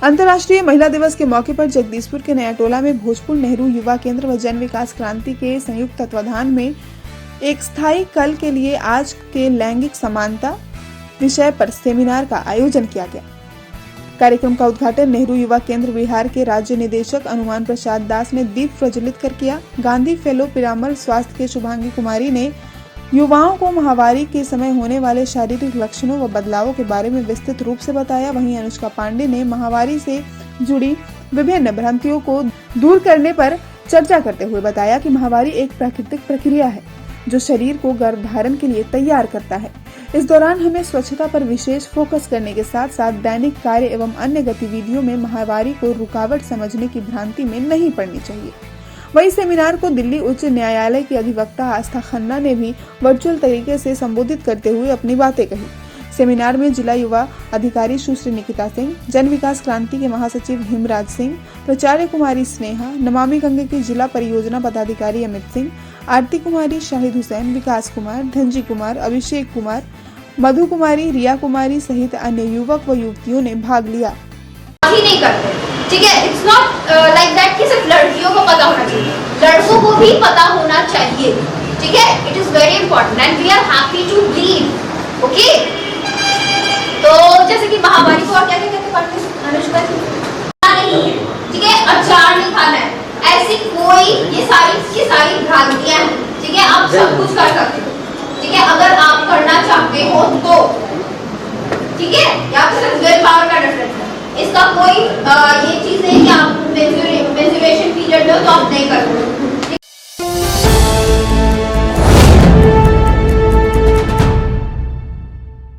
अंतर्राष्ट्रीय महिला दिवस के मौके पर जगदीशपुर के नया टोला में भोजपुर नेहरू युवा केंद्र व जन विकास क्रांति के संयुक्त तत्वाधान में एक स्थायी कल के लिए आज के लैंगिक समानता विषय पर सेमिनार का आयोजन किया गया। कार्यक्रम का उद्घाटन नेहरू युवा केंद्र बिहार के राज्य निदेशक अनुमान प्रसाद दास ने दीप प्रज्वलित कर किया। गांधी फेलो पिरामल स्वास्थ्य के शुभांगी कुमारी ने युवाओं को महावारी के समय होने वाले शारीरिक लक्षणों व बदलावों के बारे में विस्तृत रूप से बताया। वहीं अनुष्का पांडे ने महावारी से जुड़ी विभिन्न भ्रांतियों को दूर करने पर चर्चा करते हुए बताया कि महावारी एक प्राकृतिक प्रक्रिया है जो शरीर को गर्भधारण के लिए तैयार करता है। इस दौरान हमें स्वच्छता पर विशेष फोकस करने के साथ साथ दैनिक कार्य एवं अन्य गतिविधियों में महावारी को रुकावट समझने की भ्रांति में नहीं पड़नी चाहिए। वहीं सेमिनार को दिल्ली उच्च न्यायालय की अधिवक्ता आस्था खन्ना ने भी वर्चुअल तरीके से संबोधित करते हुए अपनी बातें कही। सेमिनार में जिला युवा अधिकारी सुश्री निकिता सिंह, जन विकास क्रांति के महासचिव हिमराज सिंह, प्राचार्य कुमारी स्नेहा, नमामि गंगे के जिला परियोजना पदाधिकारी अमित सिंह, आरती कुमारी, शाहिद हुसैन, विकास कुमार, धनजी कुमार, अभिषेक कुमार, मधु कुमारी, रिया कुमारी सहित अन्य युवक व युवतियों ने भाग लिया। नहीं करते, ठीक है। इट्स नॉट लाइक दैट कि सिर्फ लड़कियों को पता होना चाहिए, लड़कों को भी पता होना चाहिए, ठीक है। It is very important and we are happy to leave, okay. तो जैसे कि महावारी को और क्या क्या कहते पढ़ते अनुष्का जी, ठीक है, अचार नहीं खाना है, ऐसी कोई ये सारी भ्रांतियां हैं, ठीक है। आप सब कुछ कर सकते हो, ठीक है, अगर आप करना चाहते हो तो, ठीक है। यहाँ पे सिर्फ विल पावर का डिफरेंस है। इसका कोई ये चीज नहीं कि आप मेंस्ट्रुएशन पीरियड में तो आप नहीं कर सकते।